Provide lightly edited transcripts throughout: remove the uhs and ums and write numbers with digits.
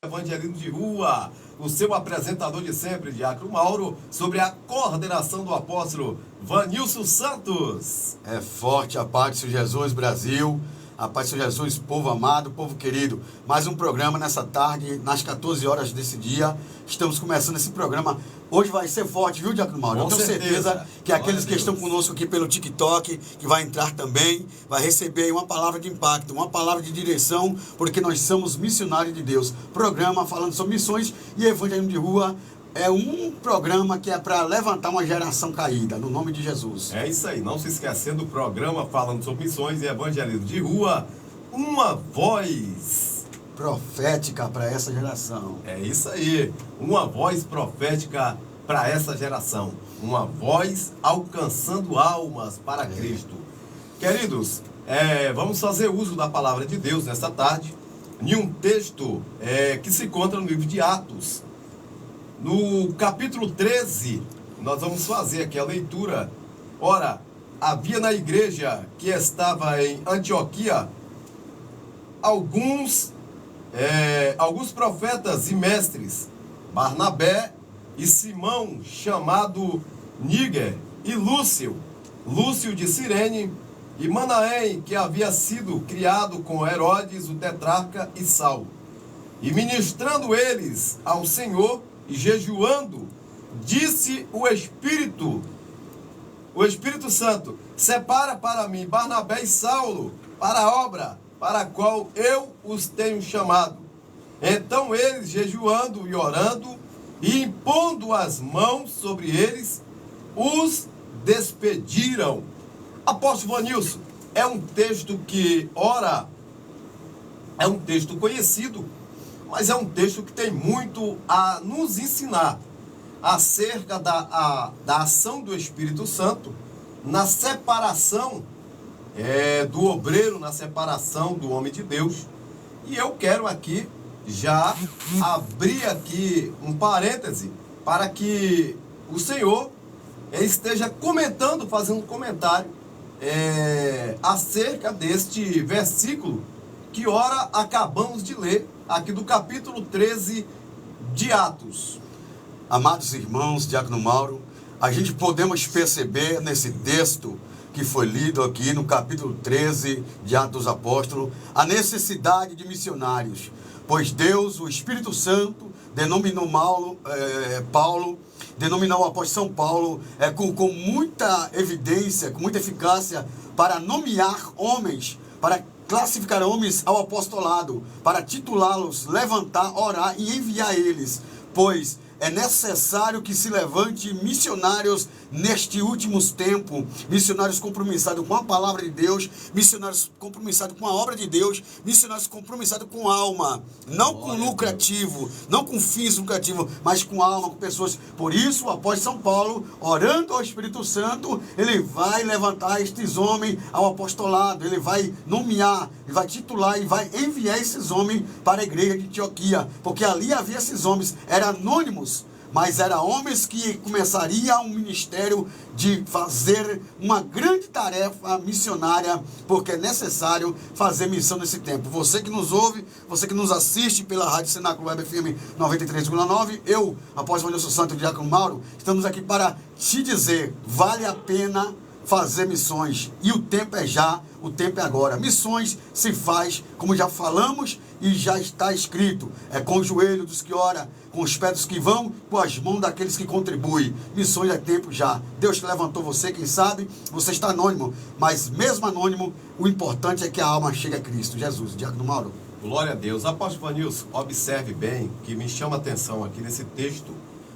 Evangelismo de Rua, o seu apresentador de sempre, Diácono Mauro, sobre a coordenação do apóstolo Vanilson Santos. É forte a paz do Senhor Jesus, Brasil, a paz do Senhor Jesus, povo amado, povo querido. Mais um programa nessa tarde, nas 14 horas desse dia. Estamos começando esse programa. Hoje vai ser forte, viu, Diácono Mauro? Eu tenho certeza que aqueles que estão conosco aqui pelo TikTok, que vai entrar também, vai receber uma palavra de impacto, uma palavra de direção, porque nós somos missionários de Deus. Programa falando sobre missões e evangelismo de rua. É um programa que é para levantar uma geração caída, no nome de Jesus. É isso aí, não se esquecendo do programa falando sobre missões e evangelismo de rua, uma voz profética para essa geração. É isso aí, uma voz profética para essa geração, uma voz alcançando almas para Cristo. Queridos, vamos fazer uso da palavra de Deus nesta tarde, em um texto que se encontra no livro de Atos. No capítulo 13, nós vamos fazer aqui a leitura. Ora, havia na igreja que estava em Antioquia alguns profetas e mestres, Barnabé e Simão, chamado Níger, e Lúcio de Cirene, e Manaém, que havia sido criado com Herodes, o tetrarca, e Saulo. E ministrando eles ao Senhor, e jejuando, disse o Espírito Santo: separa para mim Barnabé e Saulo para a obra para a qual eu os tenho chamado. Então eles, jejuando e orando, e impondo as mãos sobre eles, os despediram. Apóstolo Vanilson, é um texto que, ora, é um texto conhecido, mas é um texto que tem muito a nos ensinar acerca da ação do Espírito Santo na separação do obreiro, na separação do homem de Deus. E eu quero aqui já abrir aqui um parêntese para que o Senhor esteja comentando, fazendo um comentário acerca deste versículo que ora acabamos de ler, aqui do capítulo 13 de Atos. Amados irmãos, Diácono Mauro, a gente podemos perceber nesse texto que foi lido aqui no capítulo 13 de Atos dos Apóstolos, a necessidade de missionários, pois Deus, o Espírito Santo, denominou Paulo, denominou o apóstolo São Paulo com muita evidência, com muita eficácia, para nomear homens, para classificar homens ao apostolado, para titulá-los, levantar, orar e enviar eles, pois é necessário que se levante missionários neste últimos tempos, missionários compromissados com a palavra de Deus, missionários compromissados com a obra de Deus, missionários compromissados com alma, não com lucrativo, não com fins lucrativos, mas com alma, com pessoas. Por isso, o apóstolo São Paulo, orando ao Espírito Santo, ele vai levantar estes homens ao apostolado, ele vai nomear, ele vai titular e vai enviar esses homens para a igreja de Antioquia, porque ali havia esses homens, eram anônimos, mas eram homens que começariam um ministério de fazer uma grande tarefa missionária, porque é necessário fazer missão nesse tempo. Você que nos ouve, você que nos assiste pela Rádio Cenáculo Web FM 93,9, eu, apóstolo Vanilson Santos e Diácono Mauro, estamos aqui para te dizer, vale a pena fazer missões, e o tempo é já, o tempo é agora. Missões se faz, como já falamos e já está escrito, com o joelho dos que ora, com os pés dos que vão, com as mãos daqueles que contribuem. Missões é tempo já. Deus que levantou você, quem sabe, você está anônimo, mas mesmo anônimo, o importante é que a alma chegue a Cristo Jesus. Diácono Mauro. Glória a Deus. Apóstolo Vanilson, observe bem, que me chama a atenção aqui nesse texto,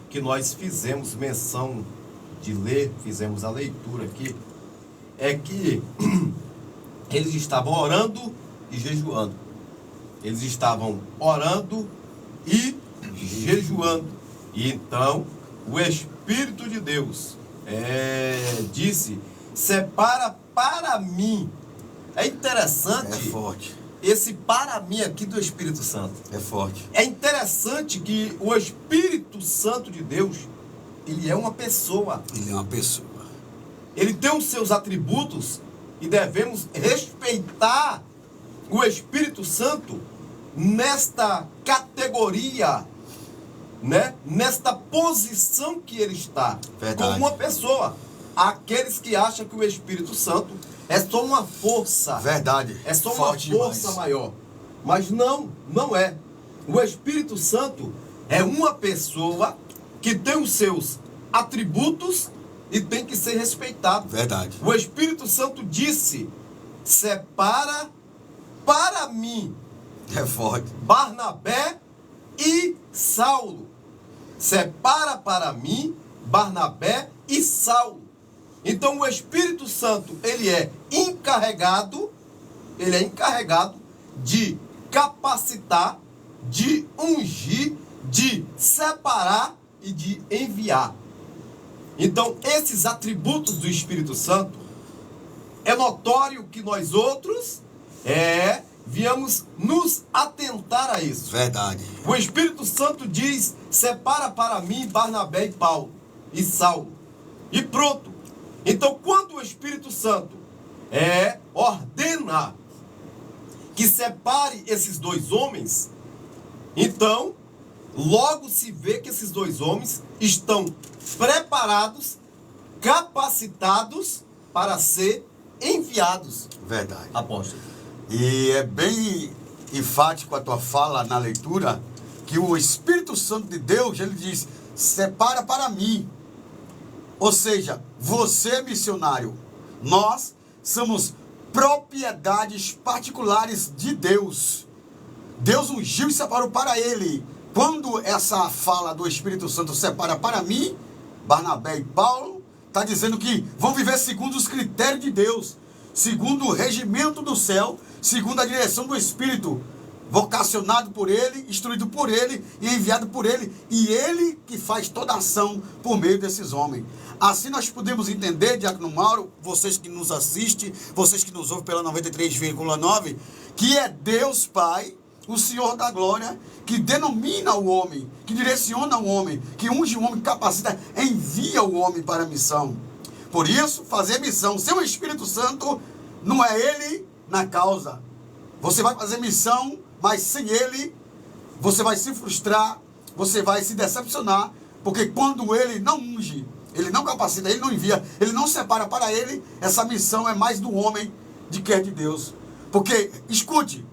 que nós fizemos menção de ler, fizemos a leitura aqui, é que eles estavam orando e jejuando. Eles estavam orando e jejuando. E então o Espírito de Deus disse: separa para mim. É interessante. É forte. Esse para mim aqui do Espírito Santo. É forte. É interessante que o Espírito Santo de Deus, ele é uma pessoa. Ele é uma pessoa. Ele tem os seus atributos e devemos respeitar o Espírito Santo nesta categoria, né, nesta posição que ele está. Verdade. Como uma pessoa. Aqueles que acham que o Espírito Santo é só uma força. Verdade. É só uma Forte força demais. maior. Mas não é. O Espírito Santo é uma pessoa que tem os seus atributos e tem que ser respeitado. Verdade. O Espírito Santo disse: separa para mim É forte. Barnabé e Saulo. Separa para mim Barnabé e Saulo. Então o Espírito Santo, ele é encarregado de capacitar, de ungir, de separar e de enviar. Então esses atributos do Espírito Santo, é notório que nós outros viemos nos atentar a isso. Verdade. O Espírito Santo diz: separa para mim Barnabé e Paulo e Saulo. E pronto. Então, quando o Espírito Santo ordena que separe esses dois homens, então, logo se vê que esses dois homens estão preparados, capacitados para ser enviados. Verdade. Apóstolo. E é bem enfático a tua fala na leitura, que o Espírito Santo de Deus, ele diz: separa para mim. Ou seja, você, missionário, nós somos propriedades particulares de Deus. Deus ungiu e separou para ele. Quando essa fala do Espírito Santo separa para mim, Barnabé e Paulo, está dizendo que vão viver segundo os critérios de Deus, segundo o regimento do céu, segundo a direção do Espírito, vocacionado por ele, instruído por ele e enviado por ele, e ele que faz toda a ação por meio desses homens. Assim nós podemos entender, Diácono Mauro, vocês que nos assistem, vocês que nos ouvem pela 93,9, que é Deus Pai, o Senhor da glória, que denomina o homem, que direciona o homem, que unge o homem, capacita, envia o homem para a missão. Por isso, fazer missão sem o Espírito Santo não é ele na causa. Você vai fazer missão, mas sem ele, você vai se frustrar, você vai se decepcionar, porque quando ele não unge, ele não capacita, ele não envia, ele não separa para ele, essa missão é mais do homem do que é de Deus. Porque, escute,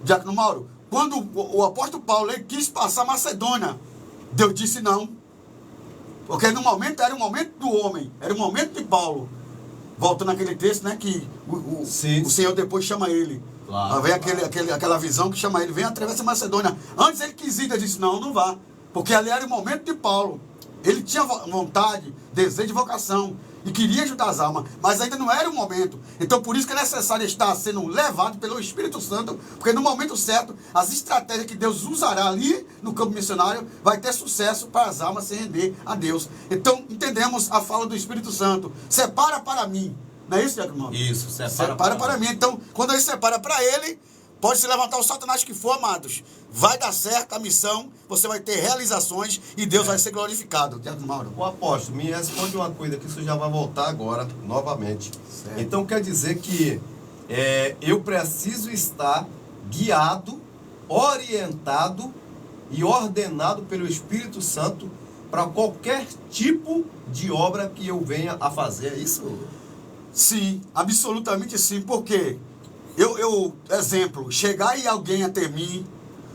Diácono Mauro, quando o apóstolo Paulo ele quis passar Macedônia, Deus disse não. Porque no momento, era o momento do homem, era o momento de Paulo. Voltando àquele texto, né, que o Senhor depois chama ele. Claro, vem aquela visão que chama ele, vem atravessa Macedônia. Antes ele quis ir, Deus disse, não vá. Porque ali era o momento de Paulo. Ele tinha vontade, desejo de vocação e queria ajudar as almas, mas ainda não era o momento. Então por isso que é necessário estar sendo levado pelo Espírito Santo, porque no momento certo, as estratégias que Deus usará ali no campo missionário vai ter sucesso para as almas se render a Deus. Então entendemos a fala do Espírito Santo: separa para mim. Não é isso, Diácono? Isso, separa para mim. Então, quando ele separa para ele, pode se levantar o Satanás que for, amados. Vai dar certo a missão, você vai ter realizações e Deus vai ser glorificado. Diácono Mauro. O apóstolo me responde uma coisa que isso já vai voltar agora, novamente. Certo. Então quer dizer que eu preciso estar guiado, orientado e ordenado pelo Espírito Santo para qualquer tipo de obra que eu venha a fazer, é isso? Sim, absolutamente sim, porque exemplo, chegar e alguém até mim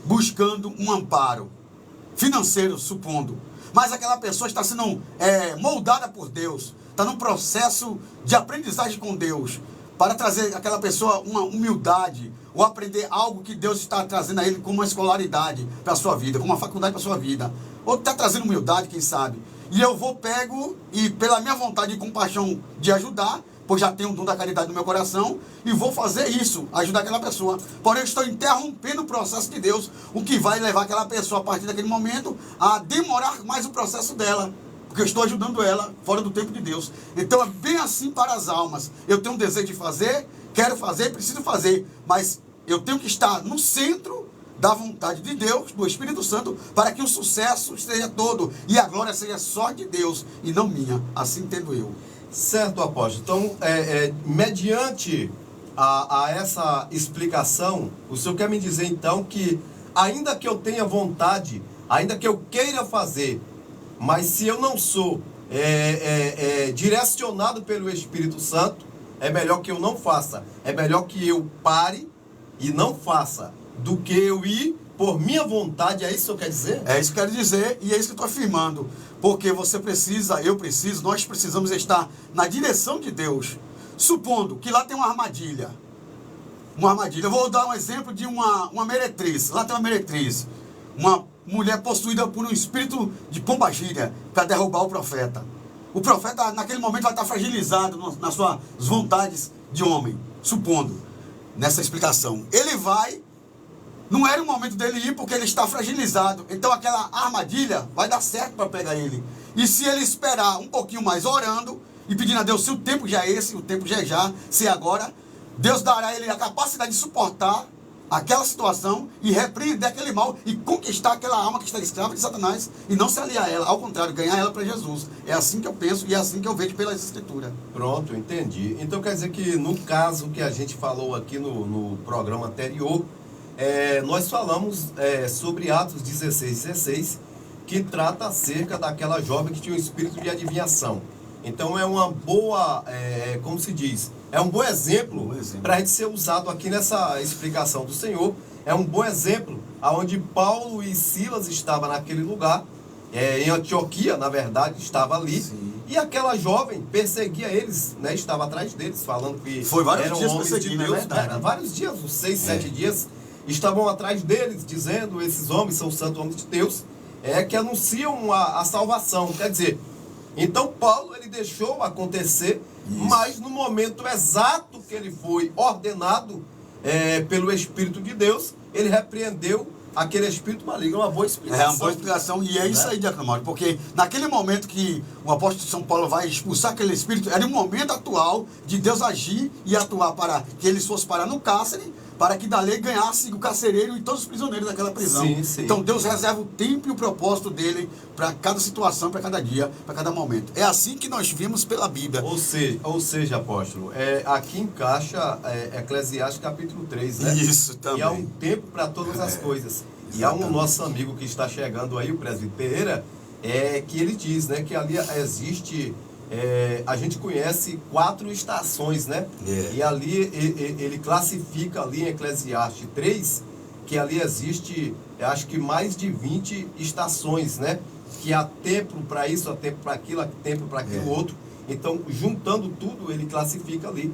buscando um amparo financeiro, supondo, mas aquela pessoa está sendo moldada por Deus, está num processo de aprendizagem com Deus, para trazer aquela pessoa uma humildade, ou aprender algo que Deus está trazendo a ele como uma escolaridade para a sua vida, como uma faculdade para a sua vida, ou está trazendo humildade, quem sabe, e eu pego e pela minha vontade e compaixão de ajudar, pois já tenho o dom da caridade no meu coração, e vou fazer isso, ajudar aquela pessoa. Porém, eu estou interrompendo o processo de Deus, o que vai levar aquela pessoa, a partir daquele momento, a demorar mais o processo dela, porque eu estou ajudando ela fora do tempo de Deus. Então, é bem assim para as almas. Eu tenho um desejo de fazer, quero fazer, preciso fazer, mas eu tenho que estar no centro da vontade de Deus, do Espírito Santo, para que o sucesso esteja todo, e a glória seja só de Deus, e não minha. Assim entendo eu. Certo, apóstolo. Então, mediante a essa explicação, o senhor quer me dizer, então, que ainda que eu tenha vontade, ainda que eu queira fazer, mas se eu não sou direcionado pelo Espírito Santo, é melhor que eu não faça. É melhor que eu pare e não faça, do que eu ir por minha vontade. É isso que eu quero dizer? É isso que eu quero dizer, e é isso que eu estou afirmando. Porque você precisa, eu preciso, nós precisamos estar na direção de Deus. Supondo que lá tem uma armadilha. Uma armadilha. Eu vou dar um exemplo de uma meretriz. Lá tem uma meretriz. Uma mulher possuída por um espírito de pombagira para derrubar o profeta. O profeta, naquele momento, vai estar fragilizado nas suas vontades de homem. Supondo, nessa explicação. Ele vai, não era o momento dele ir porque ele está fragilizado. Então aquela armadilha vai dar certo para pegar ele. E se ele esperar um pouquinho mais orando e pedindo a Deus, se o tempo já é esse, o tempo já é já, se é agora, Deus dará a ele a capacidade de suportar aquela situação e repreender aquele mal e conquistar aquela alma que está escrava de Satanás e não se aliar a ela, ao contrário, ganhar ela para Jesus. É assim que eu penso e é assim que eu vejo pelas Escrituras. Pronto, entendi. Então quer dizer que no caso que a gente falou aqui no programa anterior, nós falamos sobre Atos 16, que trata acerca daquela jovem que tinha um espírito de adivinhação. Então é uma boa, como se diz, é um bom exemplo para a gente ser usado aqui nessa explicação do Senhor. É um bom exemplo aonde Paulo e Silas estavam naquele lugar, em Antioquia, na verdade, estava ali. Sim. E aquela jovem perseguia eles, né? Estava atrás deles, falando que eram homens de Deus. Vários dias, uns 6, 7 dias, estavam atrás deles, dizendo: esses homens são santos homens de Deus, que anunciam a salvação. Quer dizer, então Paulo, ele deixou acontecer, mas no momento exato que ele foi ordenado pelo Espírito de Deus, ele repreendeu aquele espírito maligno. Uma boa explicação. É uma boa explicação, e é isso aí, Diácono Mauro, porque naquele momento que o apóstolo de São Paulo vai expulsar aquele espírito, era o momento atual de Deus agir e atuar para que eles fossem parar no cárcere, para que dali ganhasse o carcereiro e todos os prisioneiros daquela prisão. Sim, sim. Então Deus reserva o tempo e o propósito dele para cada situação, para cada dia, para cada momento. É assim que nós vimos pela Bíblia. Ou seja, apóstolo, aqui encaixa Eclesiastes capítulo 3, né? Isso também. E há um tempo para todas as coisas. Exatamente. E há um nosso amigo que está chegando aí, o presbítero Pereira, que ele diz, né, que ali existe... a gente conhece 4 estações, né? E ali ele classifica ali em Eclesiastes 3, que ali existe, acho que mais de 20 estações, né? Que há tempo para isso, há tempo para aquilo, há tempo para aquilo outro. Então, juntando tudo, ele classifica ali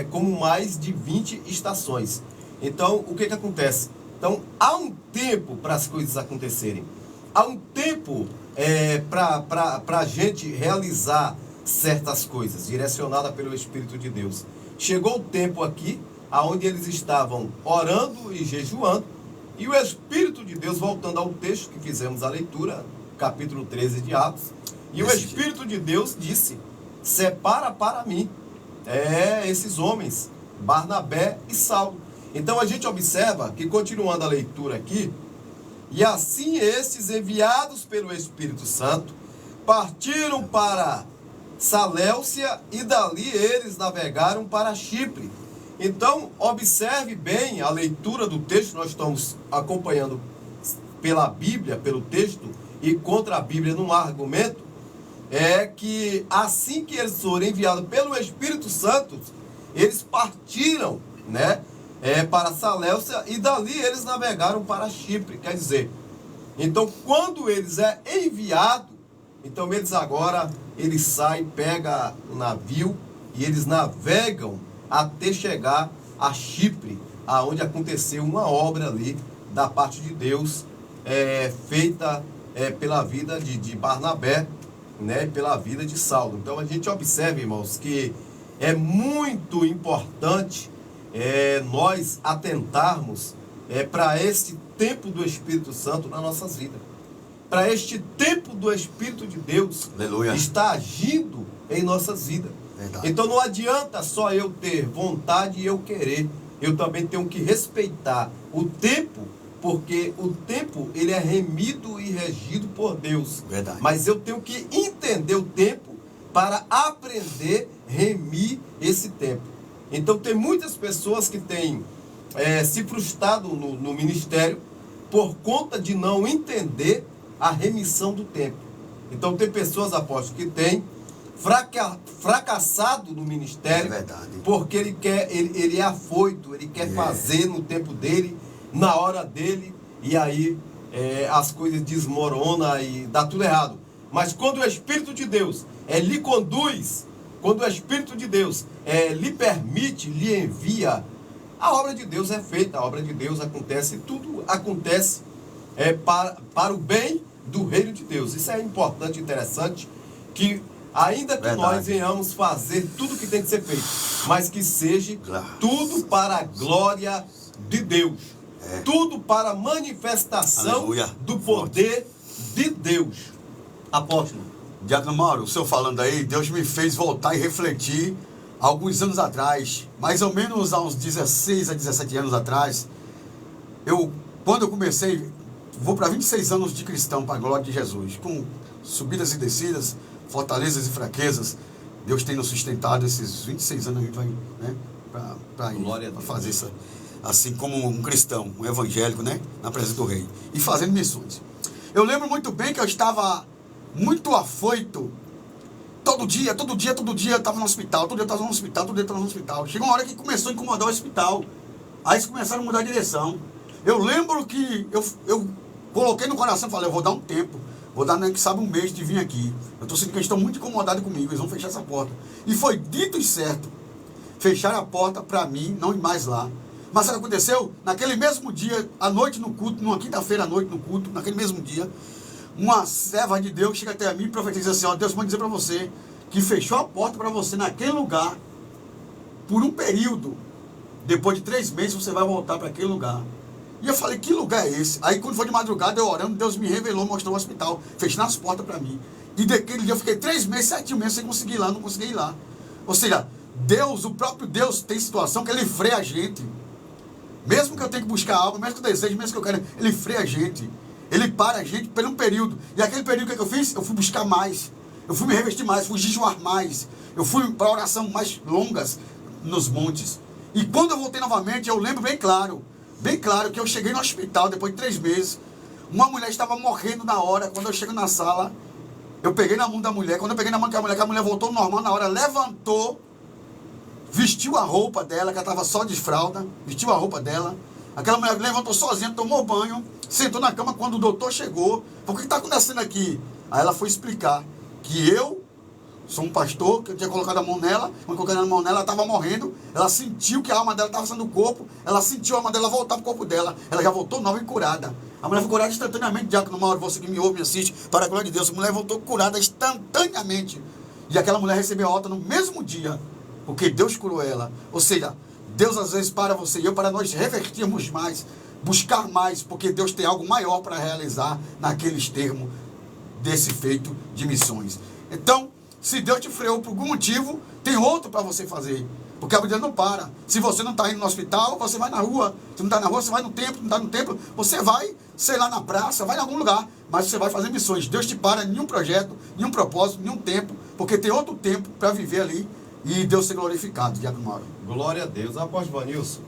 como mais de 20 estações. Então, o que acontece? Então, há um tempo para as coisas acontecerem. Há um tempo para a gente realizar certas coisas, direcionada pelo Espírito de Deus. Chegou o tempo aqui, onde eles estavam orando e jejuando, e o Espírito de Deus, voltando ao texto que fizemos a leitura, capítulo 13 de Atos, e o Espírito de Deus disse: separa para mim esses homens, Barnabé e Saulo. Então a gente observa que, continuando a leitura aqui, e assim estes, enviados pelo Espírito Santo, partiram para Saleucia e dali eles navegaram para Chipre. Então, observe bem a leitura do texto. Nós estamos acompanhando pela Bíblia, pelo texto, e contra a Bíblia num argumento, que assim que eles foram enviados pelo Espírito Santo, eles partiram, né? Para Saleucia e dali eles navegaram para Chipre. Quer dizer, então quando eles enviado, então eles saem, pegam o navio e eles navegam até chegar a Chipre, aonde aconteceu uma obra ali da parte de Deus, feita pela vida de Barnabé, né, pela vida de Saulo. Então a gente observa, irmãos, que é muito importante nós atentarmos para este tempo do Espírito Santo nas nossas vidas. Para este tempo do Espírito de Deus está agindo em nossas vidas. Verdade. Então não adianta só eu ter vontade e eu querer. Eu também tenho que respeitar o tempo, porque o tempo ele é remido e regido por Deus. Verdade. Mas eu tenho que entender o tempo para aprender a remir esse tempo. Então tem muitas pessoas que têm se frustrado no ministério, por conta de não entender a remissão do tempo. Então tem pessoas, apóstolo, que têm fracassado no ministério, É verdade. porque ele é afoito, ele quer fazer no tempo dele, na hora dele, e aí as coisas desmoronam e dá tudo errado. Mas quando o Espírito de Deus lhe conduz, quando o Espírito de Deus lhe permite, lhe envia, a obra de Deus é feita, a obra de Deus acontece, tudo acontece para o bem do reino de Deus. Isso é importante, interessante, que ainda que nós venhamos fazer tudo que tem que ser feito, mas que seja tudo para a glória de Deus. Tudo para a manifestação do poder de Deus. Apóstolo. Diácono Mauro, o senhor falando aí, Deus me fez voltar e refletir alguns anos atrás, mais ou menos há uns 16 a 17 anos atrás, quando eu comecei, vou para 26 anos de cristão, para a glória de Jesus, com subidas e descidas, fortalezas e fraquezas, Deus tem nos sustentado esses 26 anos, a gente vai, né, para fazer isso, assim como um cristão, um evangélico, né, na presença do rei, e fazendo missões. Eu lembro muito bem que eu estava muito afoito, todo dia eu estava no hospital, Chegou uma hora que começou a incomodar o hospital, aí eles começaram a mudar a direção. Eu lembro que eu coloquei no coração, falei, eu vou dar um tempo, vou dar, que sabe, um mês de vir aqui. Eu estou sentindo que eles estão muito incomodados comigo, eles vão fechar essa porta. E foi dito e certo, fecharam a porta para mim, não ir mais lá. Mas sabe o que aconteceu? Naquele mesmo dia, à noite no culto, numa quinta-feira à noite no culto, naquele mesmo dia, uma serva de Deus chega até mim e profetiza assim, ó, Deus pode dizer para você que fechou a porta para você naquele lugar por um período. Depois de 3 meses você vai voltar para aquele lugar. E eu falei, que lugar é esse? Aí quando foi de madrugada, eu orando, Deus me revelou, mostrou o hospital, fechando as portas para mim. E daquele dia eu fiquei 3 meses, 7 meses sem conseguir ir lá, não consegui ir lá. Ou seja, Deus, o próprio Deus tem situação que ele freia a gente. Mesmo que eu tenha que buscar algo, mesmo que eu deseje, mesmo que eu quero, ele freia a gente. Ele para a gente por um período. E aquele período que eu fiz? Eu fui buscar mais. Eu fui me revestir mais, fui jejuar mais. Eu fui para oração mais longas nos montes. E quando eu voltei novamente, eu lembro bem claro que eu cheguei no hospital depois de 3 meses. Uma mulher estava morrendo na hora. Quando eu chego na sala, eu peguei na mão da mulher. Quando eu peguei na mão da mulher, que a mulher voltou normal na hora, levantou, vestiu a roupa dela, que ela estava só de fralda, vestiu a roupa dela. Aquela mulher levantou sozinha, tomou banho, sentou na cama quando o doutor chegou. O que está acontecendo aqui? Aí ela foi explicar que eu sou um pastor, que eu tinha colocado a mão nela, quando coloquei a mão nela, ela estava morrendo, ela sentiu que a alma dela estava saindo do corpo, ela sentiu a alma dela voltar para o corpo dela, ela já voltou nova e curada. A mulher foi curada instantaneamente, Diácono Mauro, você que me ouve, me assiste, para a glória de Deus, a mulher voltou curada instantaneamente. E aquela mulher recebeu a alta no mesmo dia, porque Deus curou ela. Ou seja, Deus às vezes para você e eu, para nós revertirmos mais, buscar mais, porque Deus tem algo maior para realizar naqueles termos desse feito de missões. Então, se Deus te freou por algum motivo, tem outro para você fazer. Porque a vida não para. Se você não está indo no hospital, você vai na rua. Se não está na rua, você vai no templo. Não está no templo, você vai, sei lá, na praça, vai em algum lugar. Mas você vai fazer missões. Deus te para em nenhum projeto, nenhum propósito, nenhum tempo. Porque tem outro tempo para viver ali e Deus ser glorificado, Diácono Mauro. Glória a Deus. Apóstolo Vanilson,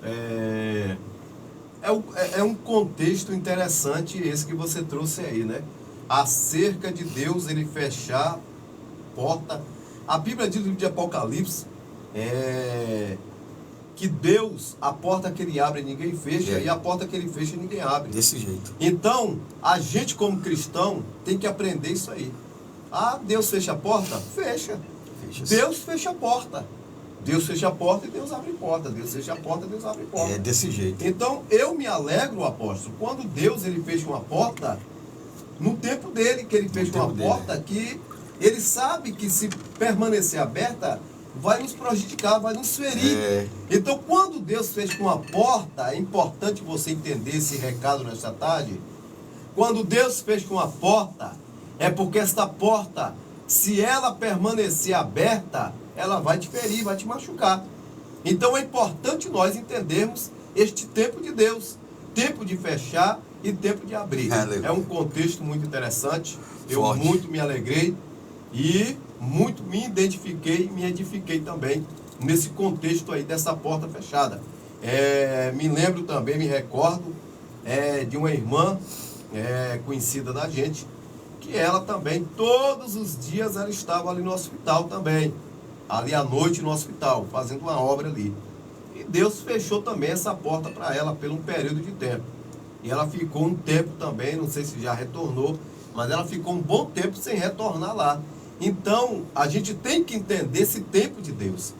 é um contexto interessante esse que você trouxe aí, né? Acerca de Deus, ele fechar porta. A Bíblia diz no livro de Apocalipse que Deus, a porta que ele abre ninguém fecha, e a porta que ele fecha ninguém abre. Desse jeito. Então, a gente como cristão tem que aprender isso aí. Ah, Deus fecha a porta? Fecha. Deus fecha a porta. Deus fecha a porta e Deus abre porta. Deus fecha a porta e Deus abre porta. É desse jeito. Então, eu me alegro, apóstolo, quando Deus ele fecha uma porta, no tempo dele, que ele fecha uma porta que ele sabe que se permanecer aberta, vai nos prejudicar, vai nos ferir. Então, quando Deus fecha uma porta, é importante você entender esse recado nesta tarde. Quando Deus fecha uma porta, é porque esta porta, se ela permanecer aberta, ela vai te ferir, vai te machucar. Então, é importante nós entendermos este tempo de Deus. Tempo de fechar e tempo de abrir. É um contexto muito interessante. Eu muito me alegrei e muito me identifiquei e me edifiquei também nesse contexto aí dessa porta fechada. Me lembro também, me recordo, de uma irmã conhecida da gente, que ela também, todos os dias, ela estava ali no hospital também, ali à noite no hospital, fazendo uma obra ali. E Deus fechou também essa porta para ela por um período de tempo. E ela ficou um tempo também, não sei se já retornou, mas ela ficou um bom tempo sem retornar lá. Então, a gente tem que entender esse tempo de Deus.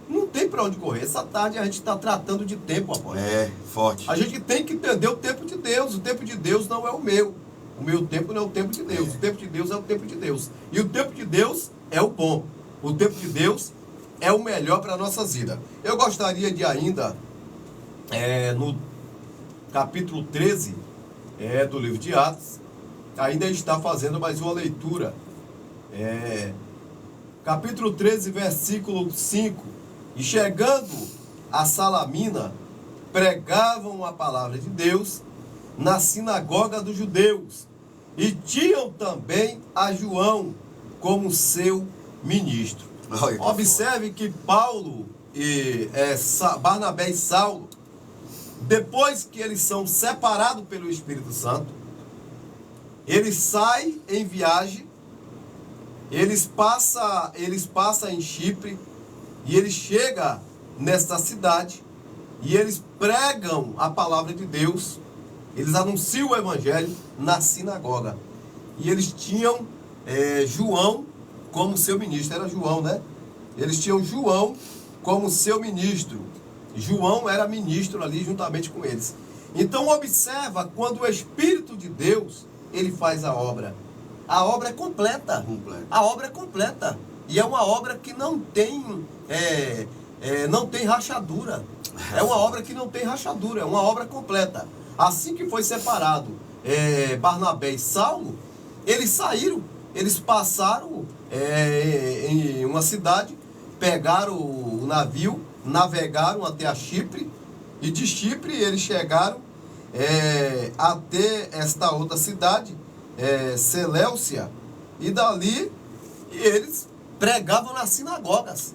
Não tem para onde correr. Essa tarde a gente está tratando de tempo, apóstolo. Forte. A gente tem que entender o tempo de Deus. O tempo de Deus não é o meu. O meu tempo não é o tempo de Deus. O tempo de Deus é o tempo de Deus. E o tempo de Deus é o bom. O tempo de Deus é o melhor para a nossa vida. Eu gostaria de ainda, no capítulo 13 do livro de Atos, ainda está fazendo mais uma leitura. Capítulo 13, versículo 5. E chegando a Salamina, pregavam a palavra de Deus na sinagoga dos judeus, e tinham também a João como seu ministro. Observe que Paulo e Barnabé e Saulo, depois que eles são separados pelo Espírito Santo, eles saem em viagem, eles passam em Chipre, e eles chegam nesta cidade, e eles pregam a palavra de Deus, eles anunciam o evangelho na sinagoga. E eles tinham João como seu ministro. Era João, né? Eles tinham João como seu ministro. João era ministro ali juntamente com eles. Então observa, quando o Espírito de Deus, ele faz a obra é completa. A obra é completa. E é uma obra que não tem rachadura. É uma obra que não tem rachadura, é uma obra completa. Assim que foi separado Barnabé e Saulo, eles saíram, eles passaram em uma cidade, pegaram o navio, navegaram até a Chipre, e de Chipre eles chegaram até esta outra cidade, Seleucia, e dali eles pregavam nas sinagogas.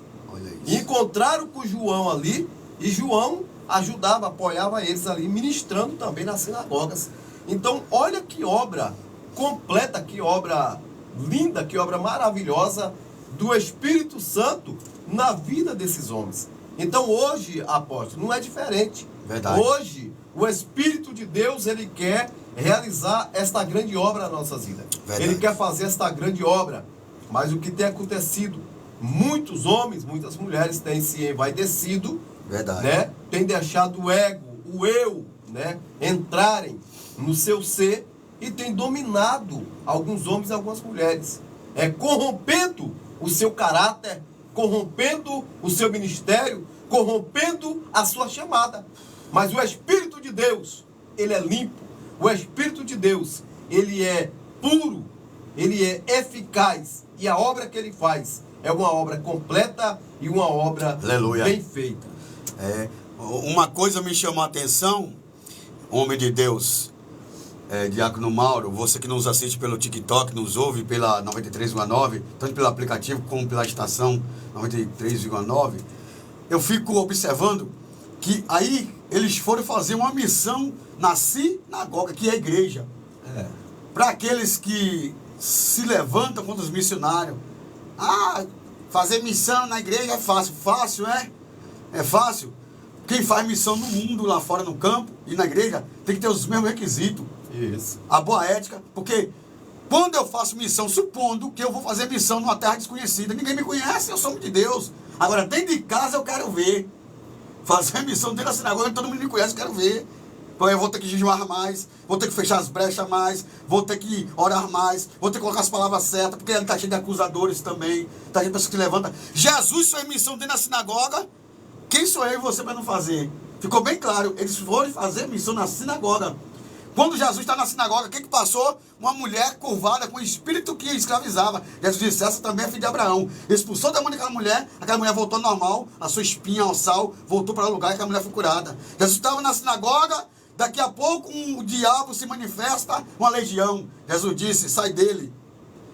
Encontraram com João ali, e João ajudava, apoiava eles ali, ministrando também nas sinagogas. Então, olha que obra completa, que obra linda, que obra maravilhosa do Espírito Santo na vida desses homens. Então, hoje, apóstolo, não é diferente. Verdade. Hoje, o Espírito de Deus, ele quer realizar esta grande obra na nossa vida. Verdade. Ele quer fazer esta grande obra. Mas o que tem acontecido? Muitos homens, muitas mulheres têm se envaidecido, Verdade. né? Têm deixado o ego, o eu, né, entrarem no seu ser, e tem dominado alguns homens e algumas mulheres, corrompendo o seu caráter, corrompendo o seu ministério, corrompendo a sua chamada. Mas o Espírito de Deus, ele é limpo. O Espírito de Deus, ele é puro, ele é eficaz, e a obra que ele faz é uma obra completa e uma obra Aleluia. Bem feita. Uma coisa me chamou a atenção, homem de Deus, Diácono Mauro, você que nos assiste pelo TikTok, nos ouve pela 93,9, tanto pelo aplicativo como pela estação 93,9, eu fico observando que aí eles foram fazer uma missão na sinagoga, que é a igreja. Para aqueles que se levantam contra os missionários. Fazer missão na igreja é fácil. Fácil, é? É fácil. Quem faz missão no mundo, lá fora no campo e na igreja, tem que ter os mesmos requisitos. Isso. A boa ética, porque quando eu faço missão, supondo que eu vou fazer missão numa terra desconhecida, ninguém me conhece, eu sou de Deus. Agora, dentro de casa eu quero ver. Fazer missão dentro da sinagoga, todo mundo me conhece, eu quero ver. Então eu vou ter que jejuar mais, vou ter que fechar as brechas mais, vou ter que orar mais, vou ter que colocar as palavras certas, porque ele está cheio de acusadores também, está cheio de pessoas que levantam. Jesus fez missão dentro da sinagoga, quem sou eu e você para não fazer? Ficou bem claro, eles foram fazer missão na sinagoga. Quando Jesus está na sinagoga, o que passou? Uma mulher curvada com o espírito que escravizava. Jesus disse, essa também é filha de Abraão. Expulsou o demônio daquela mulher voltou normal, a sua espinha ao sal, voltou para o lugar e aquela mulher foi curada. Jesus estava na sinagoga, daqui a pouco o diabo se manifesta, uma legião. Jesus disse, sai dele.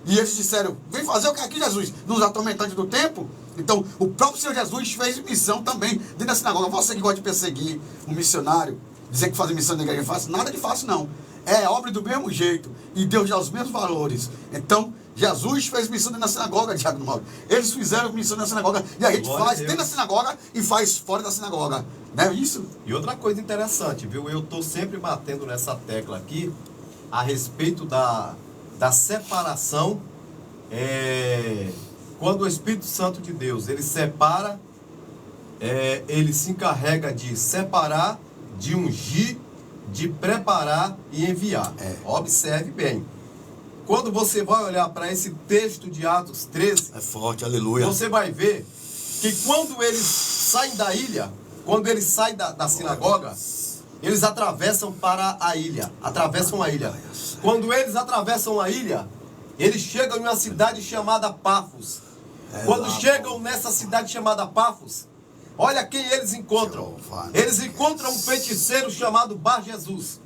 E eles disseram, vem fazer o que aqui, Jesus? Nos atormentantes do tempo? Então, o próprio Senhor Jesus fez missão também dentro da sinagoga. Você que gosta de perseguir um missionário, Dizer que fazer missão na igreja é fácil, nada de fácil não. É obra do mesmo jeito. E Deus dá os mesmos valores. Então, Jesus fez missão na sinagoga, Diácono Mauro. Eles fizeram missão na sinagoga. E a gente faz dentro da sinagoga e faz fora da sinagoga. Não é isso? E outra coisa interessante, viu? Eu estou sempre batendo nessa tecla aqui a respeito da separação. Quando o Espírito Santo de Deus, ele separa, ele se encarrega de separar, de ungir, de preparar e enviar. Observe bem. Quando você vai olhar para esse texto de Atos 13, é forte, aleluia. Você vai ver que quando eles saem da ilha, quando eles saem da sinagoga, eles atravessam para a ilha. Atravessam a ilha. Quando eles atravessam a ilha, eles chegam em uma cidade chamada Pafos. Quando chegam nessa cidade chamada Pafos, olha quem eles encontram. Eles encontram um feiticeiro chamado Bar Jesus.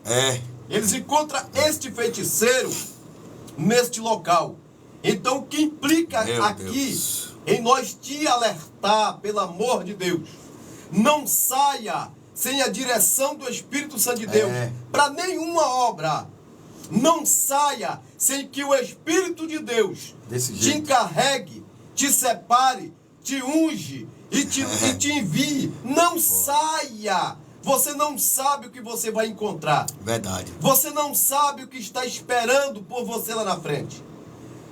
Eles encontram este feiticeiro neste local. Então, o que implica aqui em nós te alertar, pelo amor de Deus, não saia sem a direção do Espírito Santo de Deus para nenhuma obra. Não saia sem que o Espírito de Deus te encarregue, te separe, te unge e te envie. Não saia. Você não sabe o que você vai encontrar. Verdade. Você não sabe o que está esperando por você lá na frente.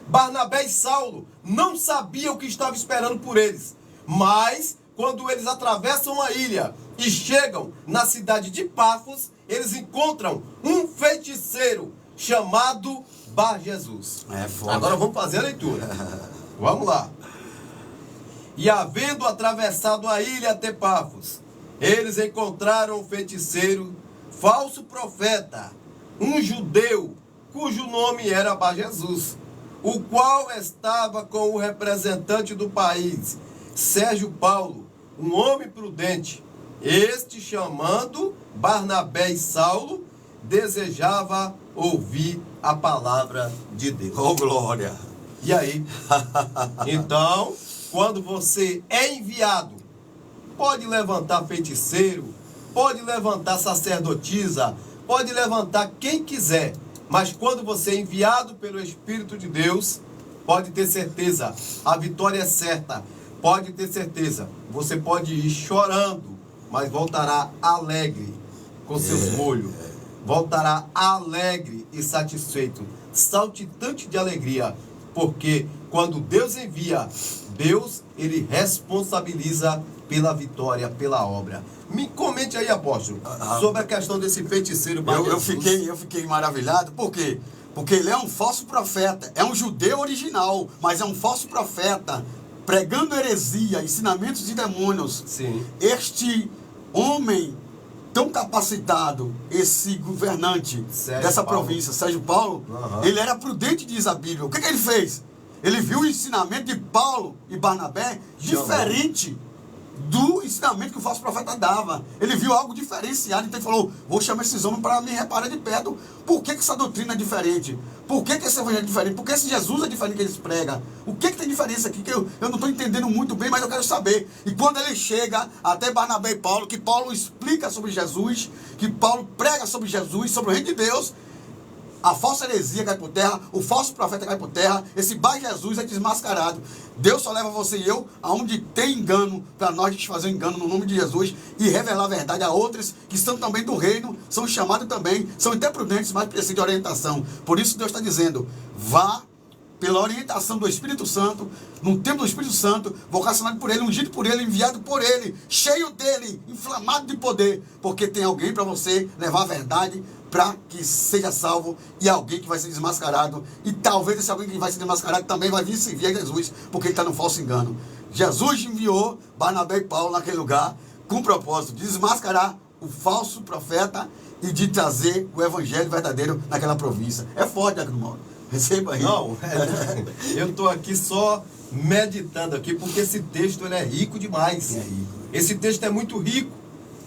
Barnabé e Saulo não sabiam o que estava esperando por eles. Mas, quando eles atravessam a ilha e chegam na cidade de Pafos, eles encontram um feiticeiro chamado Bar Jesus. Agora vamos fazer a leitura. Vamos lá. E havendo atravessado a ilha até Pafos, eles encontraram um feiticeiro, falso profeta, um judeu, cujo nome era Bar Jesus, o qual estava com o representante do país, Sérgio Paulo, um homem prudente. Este, chamando Barnabé e Saulo, desejava ouvir a palavra de Deus. Oh, glória! E aí? Então, quando você é enviado, pode levantar feiticeiro, pode levantar sacerdotisa, pode levantar quem quiser. Mas quando você é enviado pelo Espírito de Deus, pode ter certeza, a vitória é certa. Pode ter certeza, você pode ir chorando, mas voltará alegre com seus molhos. Voltará alegre e satisfeito, saltitante de alegria. Porque quando Deus envia, Deus, ele responsabiliza pela vitória, pela obra. Me comente aí, apóstolo, sobre a questão desse feiticeiro. Eu fiquei maravilhado. Por quê? Porque ele é um falso profeta. É um judeu original, mas é um falso profeta, pregando heresia, ensinamentos de demônios. Sim. Este homem tão capacitado, esse governante dessa província, Sérgio Paulo, ele era prudente, diz a Bíblia. O que ele fez? Ele viu o ensinamento de Paulo e Barnabé diferente do ensinamento que o falso profeta dava. Ele viu algo diferenciado, então ele falou: vou chamar esses homens para me reparar de perto. Por que essa doutrina é diferente? Por que esse evangelho é diferente? Por que esse Jesus é diferente que eles pregam? O que tem diferença aqui que eu não estou entendendo muito bem, mas eu quero saber. E quando ele chega até Barnabé e Paulo, que Paulo explica sobre Jesus, que Paulo prega sobre Jesus, sobre o reino de Deus, a falsa heresia cai por terra, o falso profeta cai por terra, esse Bar Jesus é desmascarado. Deus só leva você e eu aonde tem engano, para nós desfazer o engano no nome de Jesus e revelar a verdade a outros que são também do reino, são chamados também, são até prudentes, mas precisam de orientação. Por isso Deus está dizendo: vá pela orientação do Espírito Santo, no tempo do Espírito Santo, vocacionado por ele, ungido por ele, enviado por ele, cheio dele, inflamado de poder, porque tem alguém para você levar a verdade, para que seja salvo, e alguém que vai ser desmascarado, e talvez esse alguém que vai ser desmascarado também vai vir servir a Jesus, porque ele está no falso engano. Jesus enviou Barnabé e Paulo naquele lugar, com o propósito de desmascarar o falso profeta e de trazer o evangelho verdadeiro naquela província. É forte, Diácono Mauro. Receba aí. Não, eu estou aqui só meditando aqui, porque esse texto ele é rico demais. Esse texto é muito rico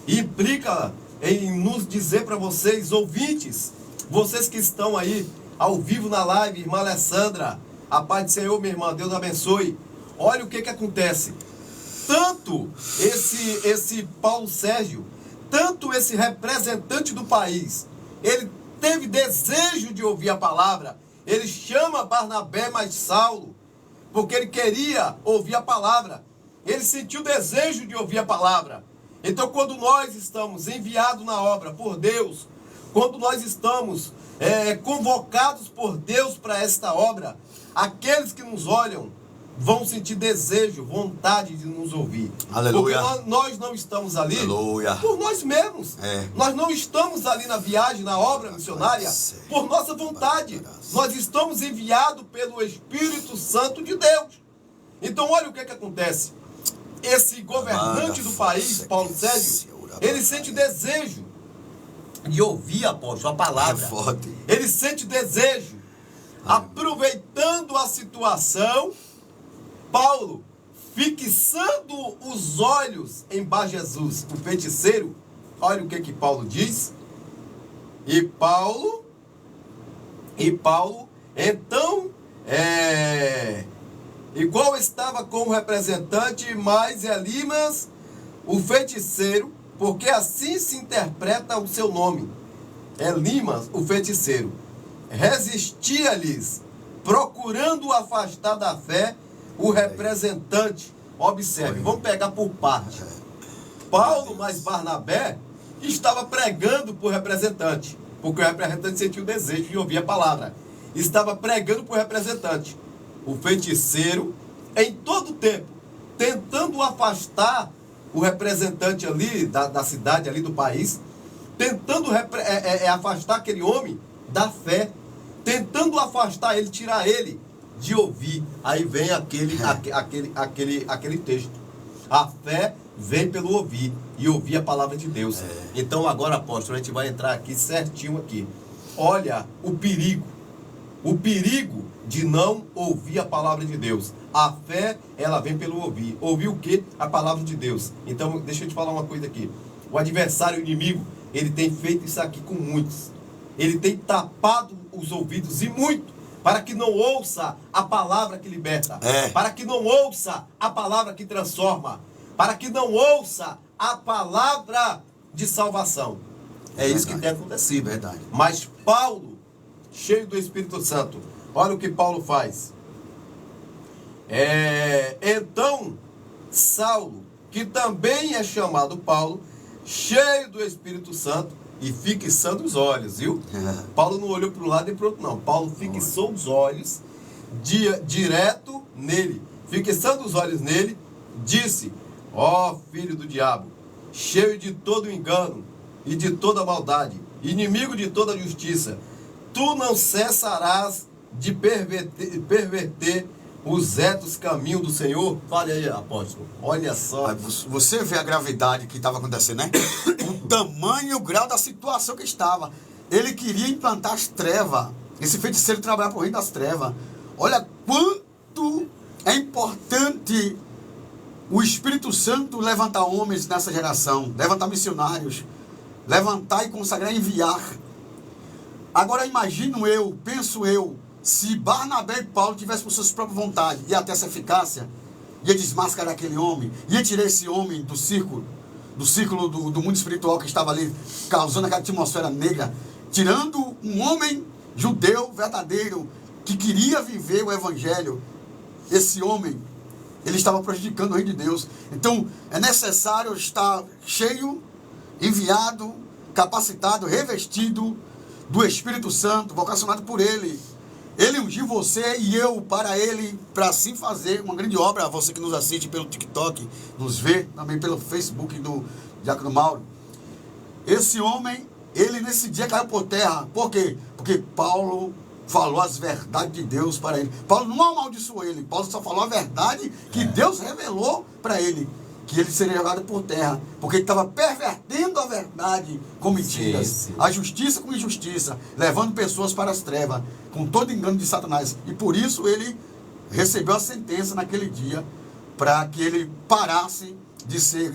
e implica em nos dizer para vocês, ouvintes, vocês que estão aí ao vivo na live, irmã Alessandra, a paz do Senhor, minha irmã, Deus abençoe. Olha o que acontece. Tanto esse Paulo Sérgio, tanto esse representante do país, ele teve desejo de ouvir a palavra, ele chama Barnabé mais Saulo, porque ele queria ouvir a palavra. Ele sentiu desejo de ouvir a palavra. Então, quando nós estamos enviados na obra por Deus, quando nós estamos convocados por Deus para esta obra, aqueles que nos olham vão sentir desejo, vontade de nos ouvir. Aleluia. Porque nós não estamos ali, aleluia, por nós mesmos. Nós não estamos ali na viagem, na obra missionária, por nossa vontade. Nós estamos enviados pelo Espírito Santo de Deus. Então, olha o que acontece. Esse governante do país, Paulo Sérgio, ele sente desejo de ouvir, apóstolo, a palavra. Ele sente desejo. Aproveitando a situação, Paulo, fixando os olhos em Bar Jesus, o feiticeiro, olha o que Paulo diz. E Paulo, então, igual estava com o representante, mas Elimas, o feiticeiro, porque assim se interpreta o seu nome. Elimas, o feiticeiro, resistia-lhes, procurando afastar da fé o representante. Observe, vamos pegar por parte. Paulo mais Barnabé estava pregando para o representante, porque o representante sentiu o desejo de ouvir a palavra. Estava pregando para o representante. O feiticeiro, em todo tempo, tentando afastar o representante ali da cidade, ali do país, tentando afastar aquele homem da fé, tentando afastar ele, tirar ele de ouvir. Aí vem aquele texto. A fé vem pelo ouvir, e ouvir a palavra de Deus. Então agora, apóstolo, a gente vai entrar aqui certinho aqui. Olha o perigo de não ouvir a palavra de Deus. A fé, ela vem pelo ouvir. Ouvir o quê? A palavra de Deus. Então, deixa eu te falar uma coisa aqui. O adversário, o inimigo, ele tem feito isso aqui com muitos. Ele tem tapado os ouvidos, e muito, para que não ouça a palavra que liberta, para que não ouça a palavra que transforma, para que não ouça a palavra de salvação. É isso que tem acontecido. Verdade. Mas Paulo, cheio do Espírito Santo, olha o que Paulo faz. Então, Saulo, que também é chamado Paulo, cheio do Espírito Santo, e fixando os olhos, viu? Paulo não olhou para um lado e para o outro, não. Paulo fixou os olhos direto nele. Fixando os olhos nele, disse: ó filho do diabo, cheio de todo engano e de toda maldade, inimigo de toda justiça, tu não cessarás de perverter os retos caminhos do Senhor? Fale aí, apóstolo. Olha só. Você vê a gravidade que estava acontecendo, né? O tamanho e o grau da situação que estava. Ele queria implantar as trevas. Esse feiticeiro trabalhava para o reino das trevas. Olha quanto é importante o Espírito Santo levantar homens nessa geração, levantar missionários, levantar e consagrar e enviar. Agora penso eu, se Barnabé e Paulo tivessem por suas próprias vontades, ia ter essa eficácia, ia desmascarar aquele homem, ia tirar esse homem do círculo do mundo espiritual que estava ali, causando aquela atmosfera negra, tirando um homem judeu verdadeiro, que queria viver o evangelho. Esse homem, ele estava prejudicando o reino de Deus. Então, é necessário estar cheio, enviado, capacitado, revestido do Espírito Santo, vocacionado por Ele. Ele ungiu você e eu para Ele, para assim fazer uma grande obra. Você que nos assiste pelo TikTok, nos vê também pelo Facebook do Diácono Mauro. Esse homem, ele nesse dia caiu por terra. Por quê? Porque Paulo falou as verdades de Deus para ele. Paulo não amaldiçoou ele. Paulo só falou a verdade que Deus revelou para ele. Que ele seria jogado por terra, porque ele estava pervertendo a verdade com mentiras, a justiça com injustiça, levando pessoas para as trevas, com todo engano de Satanás. E por isso ele recebeu a sentença naquele dia, para que ele parasse de ser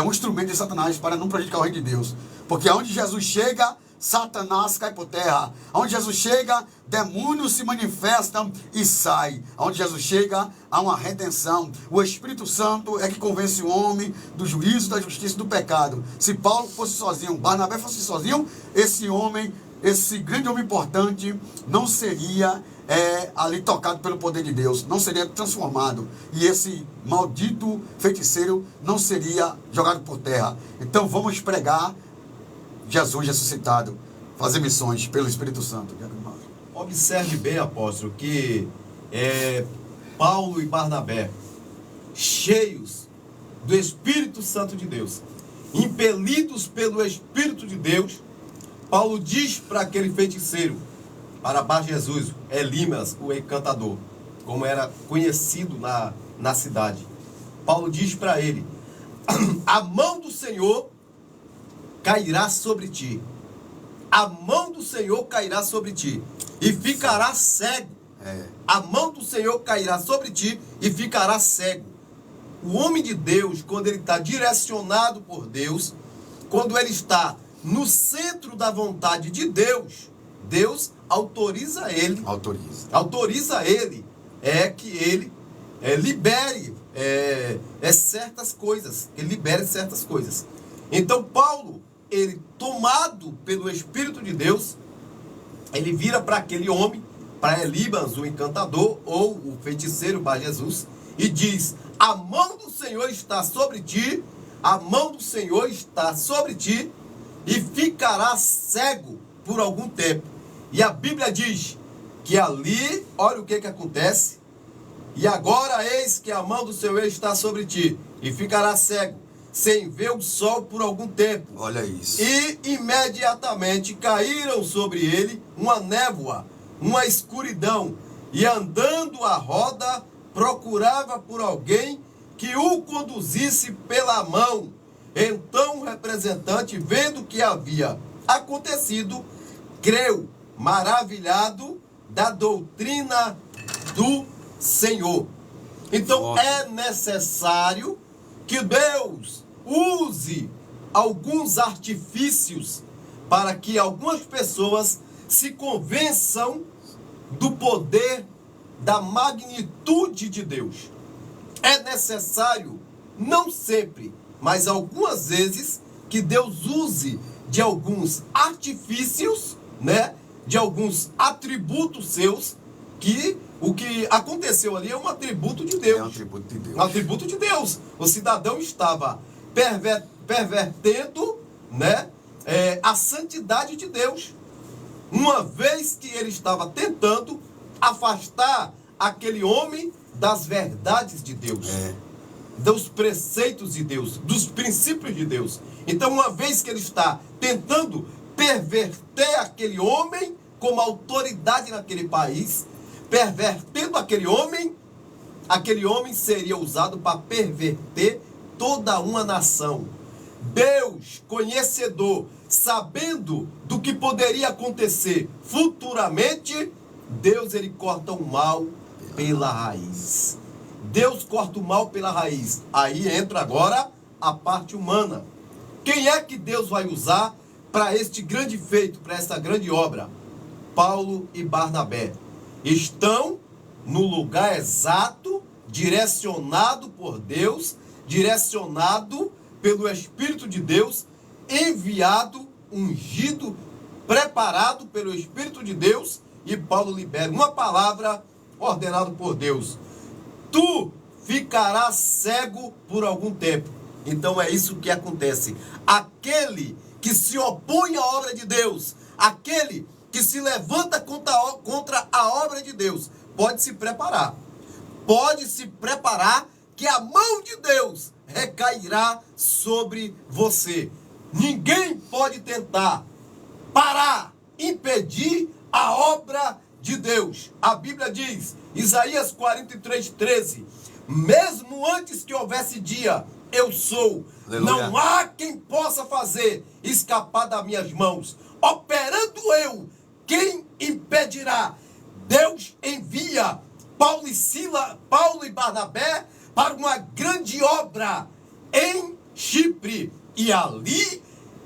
um instrumento de Satanás, para não prejudicar o reino de Deus. Porque aonde Jesus chega, Satanás cai por terra. Onde Jesus chega, demônios se manifestam e saem. Onde Jesus chega, há uma redenção. O Espírito Santo é que convence o homem do juízo, da justiça e do pecado. Se Paulo fosse sozinho, Barnabé fosse sozinho, esse homem, esse grande homem importante, não seria ali tocado pelo poder de Deus, não seria transformado, e esse maldito feiticeiro não seria jogado por terra. Então vamos pregar Jesus ressuscitado, fazer missões pelo Espírito Santo. Observe bem, apóstolo, que Paulo e Barnabé, cheios do Espírito Santo de Deus, impelidos pelo Espírito de Deus, Paulo diz para aquele feiticeiro, para Bar Jesus, Elimas, o encantador, como era conhecido na cidade. Paulo diz para ele: a mão do Senhor cairá sobre ti. A mão do Senhor cairá sobre ti e ficará cego. A mão do Senhor cairá sobre ti e ficará cego. O homem de Deus, quando ele está direcionado por Deus, quando ele está no centro da vontade de Deus, Deus autoriza ele. Autoriza ele que ele libere certas coisas. Ele libere certas coisas. Então Paulo, ele tomado pelo Espírito de Deus, ele vira para aquele homem, para Elimas, o encantador, ou o feiticeiro Bar Jesus, e diz: a mão do Senhor está sobre ti, a mão do Senhor está sobre ti, e ficará cego por algum tempo. E a Bíblia diz que ali, olha o que acontece: e agora eis que a mão do Senhor está sobre ti, e ficará cego, sem ver o sol por algum tempo. Olha isso. E imediatamente caíram sobre ele uma névoa, uma escuridão, e andando à roda, procurava por alguém que o conduzisse pela mão. Então o representante, vendo o que havia acontecido, creu, maravilhado da doutrina do Senhor. Então é necessário que Deus use alguns artifícios para que algumas pessoas se convençam do poder, da magnitude de Deus. É necessário, não sempre, mas algumas vezes, que Deus use de alguns artifícios, de alguns atributos seus, que o que aconteceu ali é um atributo de Deus. É um atributo de Deus. Um atributo de Deus. O cidadão estava pervertendo, a santidade de Deus, uma vez que ele estava tentando afastar aquele homem das verdades de Deus, dos preceitos de Deus, dos princípios de Deus. Então, uma vez que ele está tentando perverter aquele homem como autoridade naquele país, pervertendo aquele homem seria usado para perverter toda uma nação. Deus, conhecedor, sabendo do que poderia acontecer futuramente, Deus, ele corta o mal pela raiz. Deus corta o mal pela raiz. Aí entra agora a parte humana. Quem é que Deus vai usar para este grande feito, para essa grande obra? Paulo e Barnabé estão no lugar exato, direcionado por Deus, direcionado pelo Espírito de Deus, enviado, ungido, preparado pelo Espírito de Deus, e Paulo libera uma palavra ordenada por Deus: tu ficarás cego por algum tempo. Então é isso que acontece. Aquele que se opõe à obra de Deus, aquele que se levanta contra a obra de Deus, pode se preparar. Pode se preparar que a mão de Deus recairá sobre você. Ninguém pode tentar parar, impedir a obra de Deus. A Bíblia diz, Isaías 43:13, mesmo antes que houvesse dia, eu sou. Aleluia. Não há quem possa fazer escapar das minhas mãos. Operando eu, quem impedirá? Deus envia Paulo e Barnabé para uma grande obra em Chipre. E ali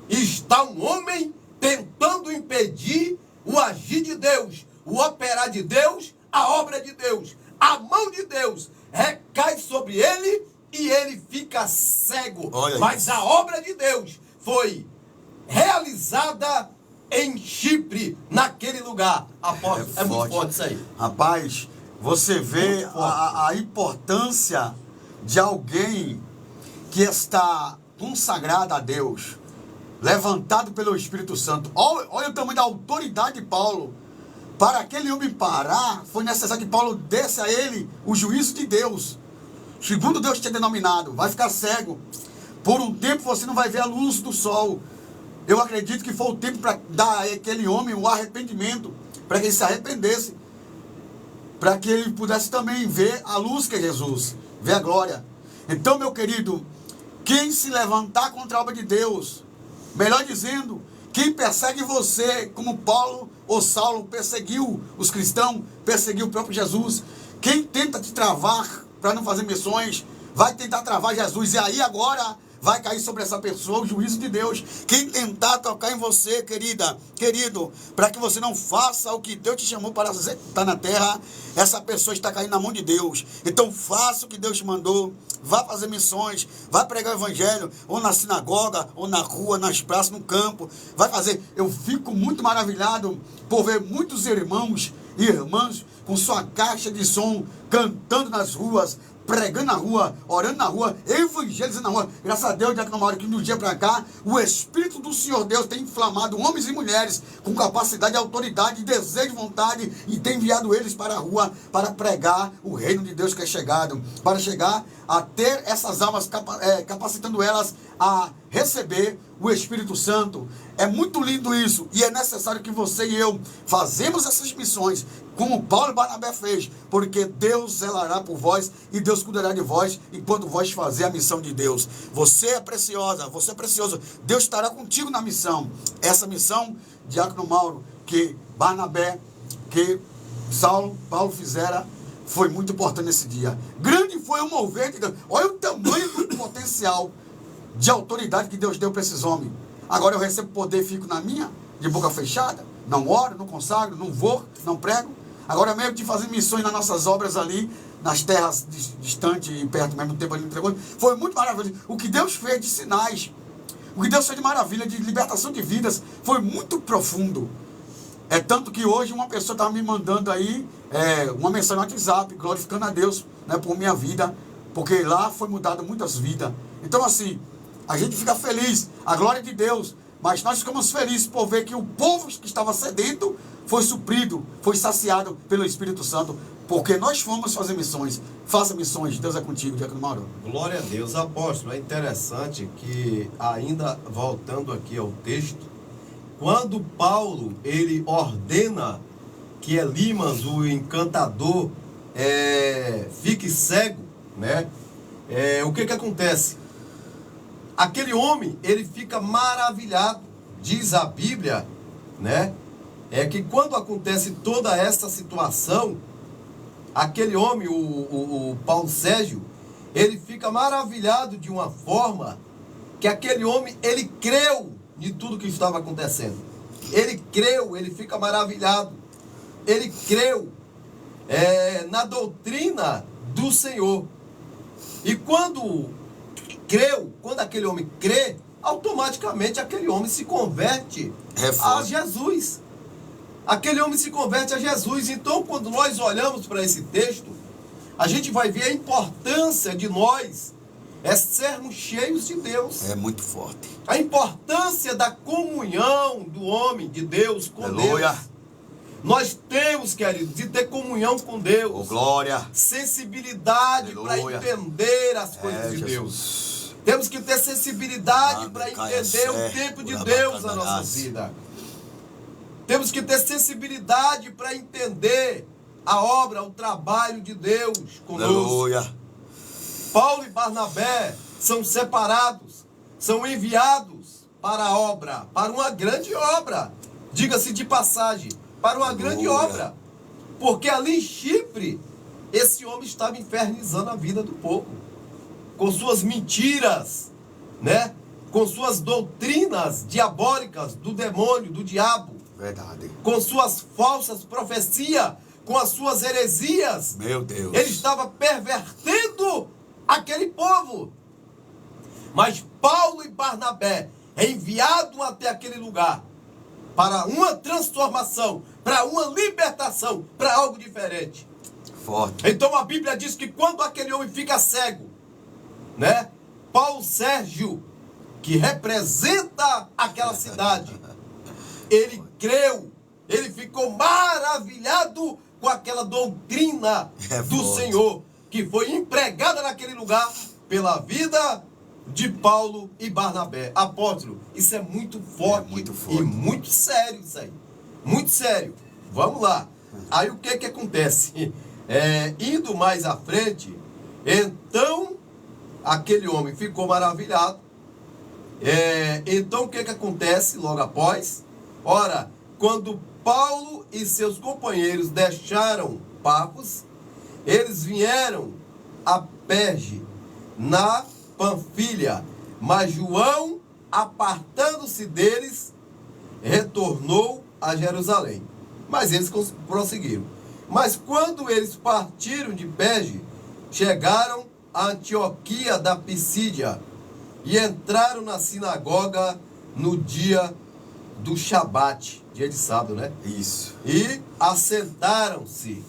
está um homem tentando impedir o agir de Deus, o operar de Deus, a obra de Deus. A mão de Deus recai sobre ele e ele fica cego. Olha Mas isso. a obra de Deus foi realizada em Chipre, naquele lugar. Apóstolo, é muito forte isso aí. Rapaz, você vê a importância de alguém que está consagrado a Deus, levantado pelo Espírito Santo. Olha o tamanho da autoridade de Paulo. Para aquele homem parar, foi necessário que Paulo desse a ele o juízo de Deus. Segundo Deus tinha denominado, vai ficar cego. Por um tempo você não vai ver a luz do sol. Eu acredito que foi o tempo para dar àquele homem o arrependimento, para que ele se arrependesse, para que ele pudesse também ver a luz que é Jesus, ver a glória. Então, meu querido, quem se levantar contra a obra de Deus, melhor dizendo, quem persegue você, como Paulo ou Saulo perseguiu os cristãos, perseguiu o próprio Jesus, quem tenta te travar para não fazer missões, vai tentar travar Jesus, e aí agora vai cair sobre essa pessoa o juízo de Deus. Quem tentar tocar em você, querida, querido, para que você não faça o que Deus te chamou para executar na terra, essa pessoa está caindo na mão de Deus. Então faça o que Deus te mandou, vá fazer missões, vá pregar o evangelho, ou na sinagoga, ou na rua, nas praças, no campo, vai fazer. Eu fico muito maravilhado por ver muitos irmãos e irmãs com sua caixa de som, cantando nas ruas, pregando na rua, orando na rua, evangelizando na rua. Graças a Deus, Diácono Mauro, que de um dia para cá, o Espírito do Senhor Deus tem inflamado homens e mulheres com capacidade, autoridade, desejo, vontade, e tem enviado eles para a rua para pregar o reino de Deus que é chegado, para chegar a ter essas almas, capacitando elas a receber o Espírito Santo. É muito lindo isso, e é necessário que você e eu fazemos essas missões, como Paulo e Barnabé fez, porque Deus zelará por vós e Deus cuidará de vós enquanto vós fazer a missão de Deus. Você é preciosa, você é precioso. Deus estará contigo na missão. Essa missão, Diácono Mauro, que Barnabé, que Paulo fizera, foi muito importante nesse dia. Grande foi o mover de Deus. Olha o tamanho do potencial de autoridade que Deus deu para esses homens. Agora eu recebo poder e fico na minha, de boca fechada, não oro, não consagro, não vou, não prego. Agora mesmo de fazer missões nas nossas obras ali, nas terras distantes e perto, ao mesmo tempo ali entregou. Foi muito maravilhoso. O que Deus fez de sinais, o que Deus fez de maravilha, de libertação de vidas, foi muito profundo. É tanto que hoje uma pessoa estava me mandando aí uma mensagem no WhatsApp, glorificando a Deus, né, por minha vida, porque lá foi mudado muitas vidas. Então assim, a gente fica feliz, a glória de Deus, mas nós ficamos felizes por ver que o povo que estava sedento foi suprido, foi saciado pelo Espírito Santo, porque nós fomos fazer missões. Faça missões, Deus é contigo, Diácono Mauro. Glória a Deus. Apóstolo, é interessante que, ainda voltando aqui ao texto, quando Paulo, ele ordena que Elimas, o encantador, fique cego, né? O que acontece? Aquele homem, ele fica maravilhado. Diz a Bíblia, né? Que quando acontece toda essa situação, aquele homem, o Paulo Sérgio, ele fica maravilhado de uma forma que aquele homem, ele creu de tudo que estava acontecendo. Ele creu, ele fica maravilhado. Ele creu na doutrina do Senhor. E quando aquele homem crê, automaticamente aquele homem se converte a Jesus. Aquele homem se converte a Jesus. Então, quando nós olhamos para esse texto, a gente vai ver a importância de nós sermos cheios de Deus. É muito forte. A importância da comunhão do homem de Deus com Aleluia. Deus. Nós temos, querido, de ter comunhão com Deus. Oh, glória. Sensibilidade para entender as coisas de Deus. Temos que ter sensibilidade para entender o tempo de Deus na nossa vida. Temos que ter sensibilidade para entender a obra, o trabalho de Deus conosco. Aleluia. Paulo e Barnabé são separados, são enviados para a obra, para uma grande obra. Diga-se de passagem, para uma grande obra. Porque ali em Chipre, esse homem estava infernizando a vida do povo. Com suas mentiras, né? com suas doutrinas diabólicas do demônio, do diabo, Verdade. com suas falsas profecias, com as suas heresias. Meu Deus. Ele estava pervertendo aquele povo. Mas Paulo e Barnabé, enviados até aquele lugar, para uma transformação, para uma libertação, para algo diferente. Forte. Então a Bíblia diz que quando aquele homem fica cego, né? Paulo Sérgio, que representa aquela cidade, ele creu, ele ficou maravilhado com aquela doutrina do Senhor, que foi empregada naquele lugar pela vida de Paulo e Barnabé. Apóstolo, isso é muito forte, muito forte. E muito sério isso aí. Muito sério. Vamos lá. Aí o que acontece? Indo mais à frente, então aquele homem ficou maravilhado. Então o que acontece logo após? Ora, quando Paulo e seus companheiros deixaram Pafos, eles vieram a Perge, na Panfilha, mas João, apartando-se deles, retornou a Jerusalém. Mas eles prosseguiram. Mas quando eles partiram de Perge, chegaram a Antioquia da Pisídia e entraram na sinagoga no dia do Shabat, dia de sábado, né? Isso. E assentaram-se.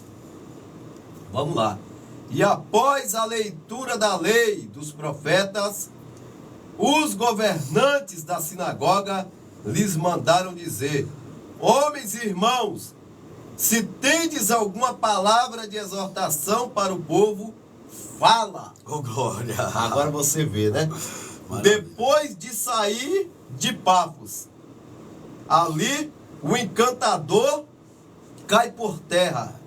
Vamos lá. E após a leitura da lei dos profetas, os governantes da sinagoga lhes mandaram dizer: homens e irmãos, se tendes alguma palavra de exortação para o povo, fala. Oh, glória. Agora você vê, né? Maravilha. Depois de sair de Pafos, ali o encantador cai por terra.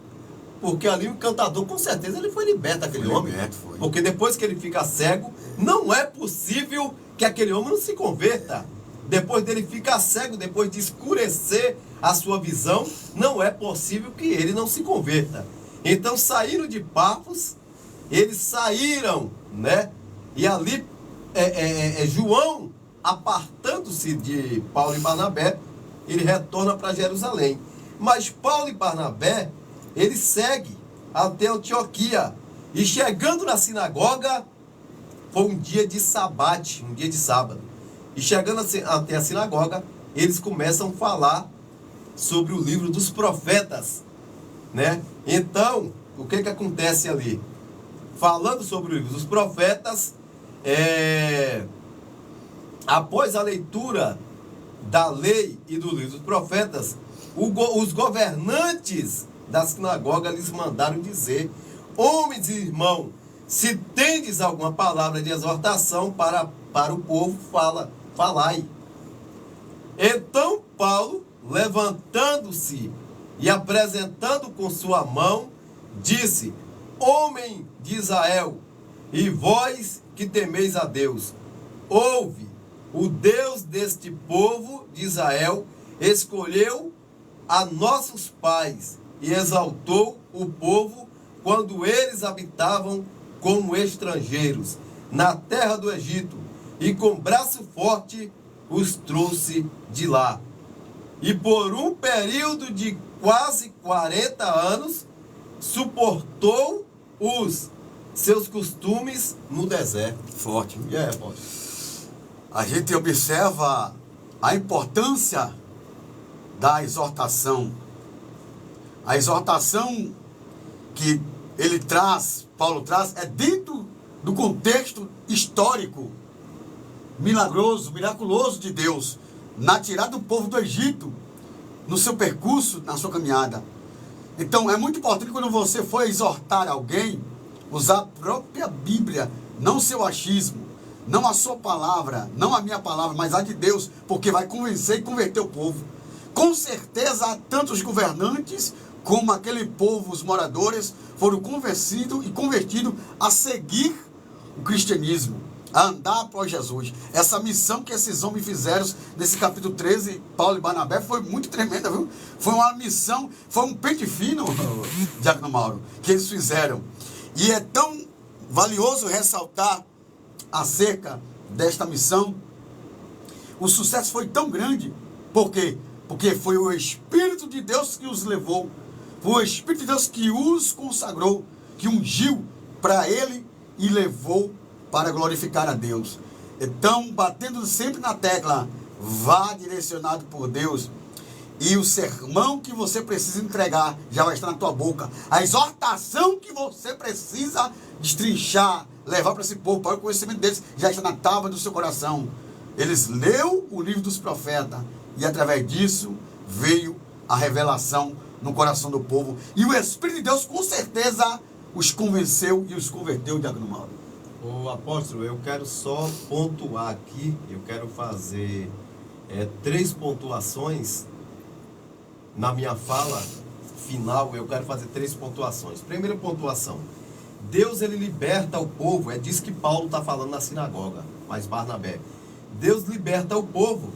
Porque ali o encantador, com certeza, ele foi liberto, aquele homem. Foi. Porque depois que ele fica cego, não é possível que aquele homem não se converta. Depois dele ficar cego, depois de escurecer a sua visão, não é possível que ele não se converta. Então saíram de Pafos, eles saíram, né? E ali João, apartando-se de Paulo e Barnabé, ele retorna para Jerusalém. Mas Paulo e Barnabé, ele segue até Antioquia. E chegando na sinagoga, foi um dia de sabate, um dia de sábado. E chegando até a sinagoga, eles começam a falar sobre o livro dos profetas, né? Então, o que acontece ali? Falando sobre o livro dos profetas, após a leitura da lei e do livro dos profetas, os governantes da sinagoga lhes mandaram dizer: homens e irmãos, se tendes alguma palavra de exortação para o povo, falai. Então Paulo, levantando-se e apresentando com sua mão, disse: homem de Israel, e vós que temeis a Deus, ouve, o Deus deste povo de Israel escolheu a nossos pais e exaltou o povo quando eles habitavam como estrangeiros na terra do Egito, e com braço forte os trouxe de lá. E por um período de quase 40 anos suportou os seus costumes no deserto. Forte. Forte. A gente observa a importância da exortação. A exortação que ele traz, Paulo traz, é dentro do contexto histórico, milagroso, miraculoso de Deus, na tirada do povo do Egito, no seu percurso, na sua caminhada. Então é muito importante, quando você for exortar alguém, usar a própria Bíblia, não o seu achismo, não a sua palavra, não a minha palavra, mas a de Deus, porque vai convencer e converter o povo. Com certeza há tantos governantes como aquele povo, os moradores, foram convencidos e convertidos a seguir o cristianismo, a andar após Jesus. Essa missão que esses homens fizeram nesse capítulo 13, Paulo e Barnabé, foi muito tremenda, viu? Foi uma missão, foi um pente fino, Diácono Mauro, que eles fizeram. E é tão valioso ressaltar acerca desta missão, O sucesso foi tão grande. Por quê? Porque foi o Espírito de Deus que os levou. Foi o Espírito de Deus que os consagrou, que ungiu para ele e levou para glorificar a Deus. Então, batendo sempre na tecla, vá direcionado por Deus. E o sermão que você precisa entregar já vai estar na tua boca. A exortação que você precisa destrinchar, levar para esse povo, para o conhecimento deles, já está na tábua do seu coração. Eles leu o livro dos profetas e através disso veio a revelação no coração do povo. E o Espírito de Deus com certeza os convenceu e os converteu, Diácono Mauro. Ô apóstolo, eu quero só pontuar aqui, eu quero fazer 3 pontuações na minha fala final. Eu quero fazer 3 pontuações. Primeira pontuação: Deus, ele liberta o povo, é disso que Paulo está falando na sinagoga, mas Barnabé. Deus liberta o povo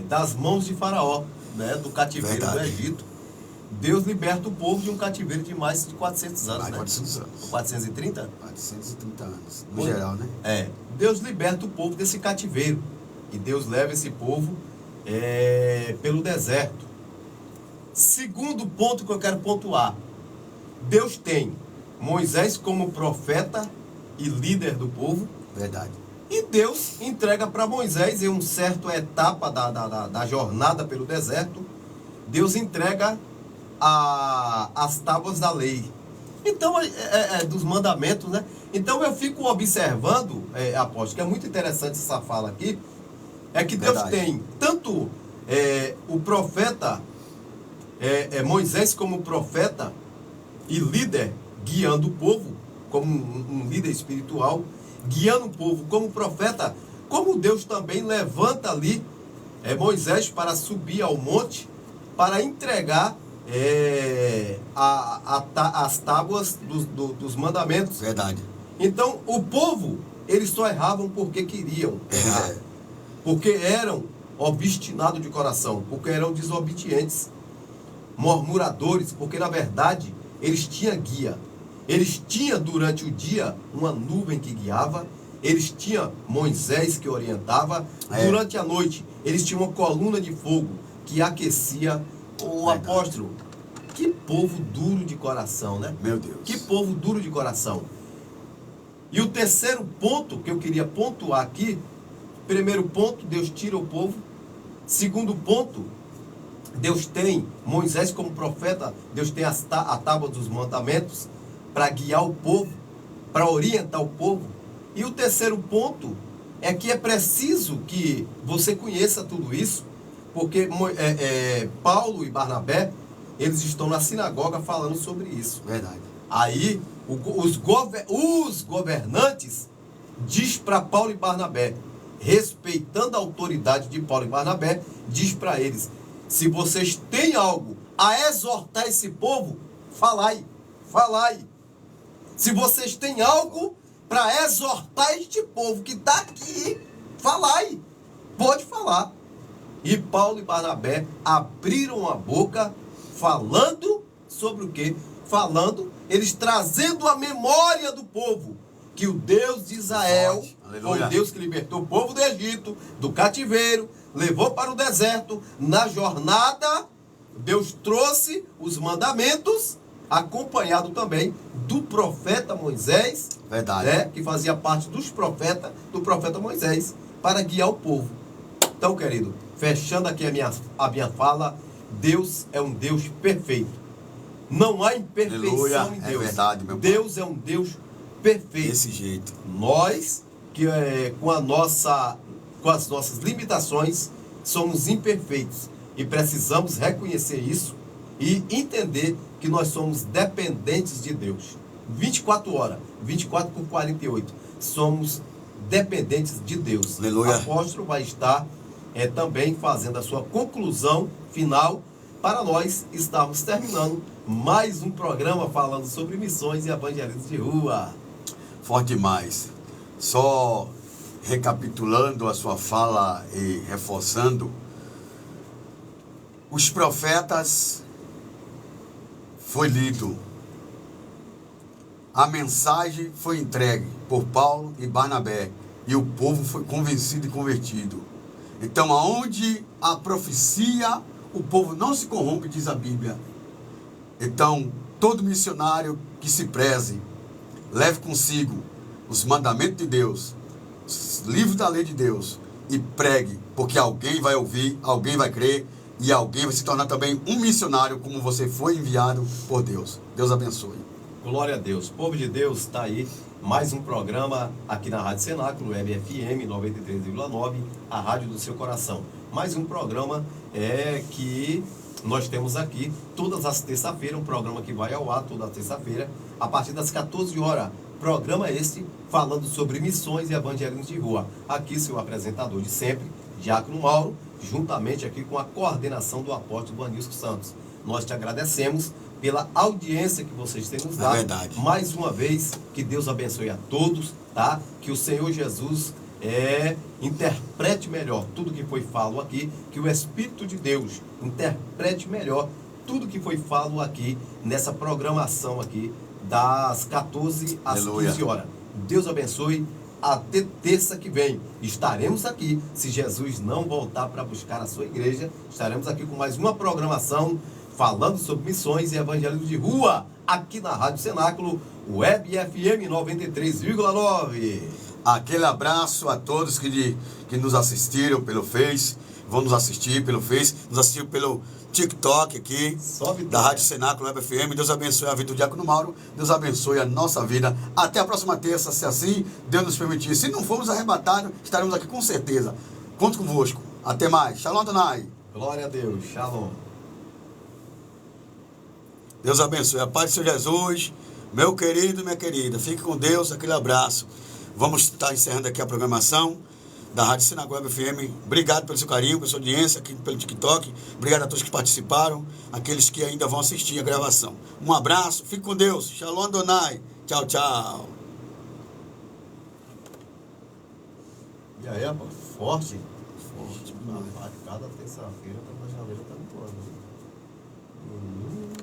das mãos de Faraó, né, do cativeiro do Egito. Deus liberta o povo de um cativeiro de mais de 400 anos, Mais né? 400 anos. 430? 430 anos, no geral, né? Deus liberta o povo desse cativeiro. E Deus leva esse povo pelo deserto. Segundo ponto que eu quero pontuar: Deus tem Moisés como profeta e líder do povo. Verdade. E Deus entrega para Moisés, em uma certa etapa da jornada pelo deserto, Deus entrega as tábuas da lei. Então, dos mandamentos, né? Então eu fico observando, apóstolo, que é muito interessante essa fala aqui, é que Deus tem tanto o profeta, Moisés como profeta e líder, guiando o povo, como um líder espiritual, guiando o povo como profeta, como Deus também levanta ali Moisés para subir ao monte, para entregar as tábuas dos mandamentos. Verdade. Então, o povo, eles só erravam porque queriam errar. Porque eram obstinados de coração, porque eram desobedientes, murmuradores, porque na verdade eles tinham guia. Eles tinham durante o dia uma nuvem que guiava, eles tinham Moisés que orientava, durante a noite eles tinham uma coluna de fogo que aquecia. O apóstolo, que povo duro de coração, né? Meu Deus. Que povo duro de coração. E o terceiro ponto que eu queria pontuar aqui: primeiro ponto, Deus tira o povo. Segundo ponto, Deus tem Moisés como profeta, Deus tem a tábua dos mandamentos para guiar o povo, para orientar o povo. E o terceiro ponto é que é preciso que você conheça tudo isso, porque Paulo e Barnabé, eles estão na sinagoga falando sobre isso. Verdade. Aí os governantes diz para Paulo e Barnabé, respeitando a autoridade de Paulo e Barnabé, diz para eles: se vocês têm algo a exortar esse povo, falai, falai. Se vocês têm algo para exortar este povo que está aqui, falai, pode falar. E Paulo e Barnabé abriram a boca, falando sobre o quê? Falando, eles trazendo a memória do povo, que o Deus de Israel foi o Deus que libertou o povo do Egito, do cativeiro, levou para o deserto. Na jornada, Deus trouxe os mandamentos, acompanhado também do profeta Moisés, verdade, que fazia parte dos profetas, do profeta Moisés, para guiar o povo. Então, querido, fechando aqui a minha fala, Deus é um Deus perfeito. Não há imperfeição em Deus. É verdade, meu pai. Deus é um Deus perfeito. Desse jeito. Nós, que com as nossas limitações, somos imperfeitos. E precisamos reconhecer isso e entender que nós somos dependentes de Deus. 24 horas, 24 por 48, somos dependentes de Deus. Aleluia. O apóstolo vai estar também fazendo a sua conclusão final, para nós estarmos terminando mais um programa falando sobre missões e evangelismo de rua. Forte demais. Só recapitulando a sua fala e reforçando, os profetas foi lido, a mensagem foi entregue por Paulo e Barnabé, e o povo foi convencido e convertido. Então, aonde a profecia, o povo não se corrompe, diz a Bíblia. Então, todo missionário que se preze, leve consigo os mandamentos de Deus, os livros da lei de Deus, e pregue, porque alguém vai ouvir, alguém vai crer, e alguém vai se tornar também um missionário, como você foi enviado por Deus. Deus abençoe. Glória a Deus. Povo de Deus, está aí mais um programa aqui na Rádio Cenáculo, Web FM 93,9, a rádio do seu coração. Mais um programa que nós temos aqui todas as terças-feiras, um programa que vai ao ar toda terça-feira, a partir das 14 horas. Programa este falando sobre missões e evangelismo de rua. Aqui seu apresentador de sempre, Diácono Mauro, juntamente aqui com a coordenação do apóstolo Vanilson Santos. Nós te agradecemos pela audiência que vocês têm nos dado. É verdade. Mais uma vez, que Deus abençoe a todos, tá? Que o Senhor Jesus interprete melhor tudo que foi falado aqui, que o Espírito de Deus interprete melhor tudo que foi falado aqui nessa programação aqui das 14 às Aleluia. 15 horas. Deus abençoe. Até terça que vem estaremos aqui, se Jesus não voltar para buscar a sua igreja, estaremos aqui com mais uma programação falando sobre missões e evangelismo de rua, aqui na Rádio Cenáculo, Web FM 93,9. Aquele abraço a todos que nos assistiram pelo Face, vão nos assistir pelo Face, nos assistiram pelo TikTok aqui, da Rádio Cenáculo Web FM. Deus abençoe a vida do Diácono Mauro, Deus abençoe a nossa vida. Até a próxima terça, se assim Deus nos permitir. Se não formos arrebatados, estaremos aqui com certeza. Conto convosco. Até mais. Shalom, Adonai. Glória a Deus. Shalom. Deus abençoe. A paz do Senhor Jesus. Meu querido e minha querida, fique com Deus. Aquele abraço. Vamos estar encerrando aqui a programação da Rádio Cenáculo Web FM. Obrigado pelo seu carinho, pela sua audiência aqui pelo TikTok. Obrigado a todos que participaram, aqueles que ainda vão assistir a gravação. Um abraço, fique com Deus. Shalom Adonai. Tchau, tchau. E aí, rapaz? Forte? Forte. Cada terça-feira a janela tá voando.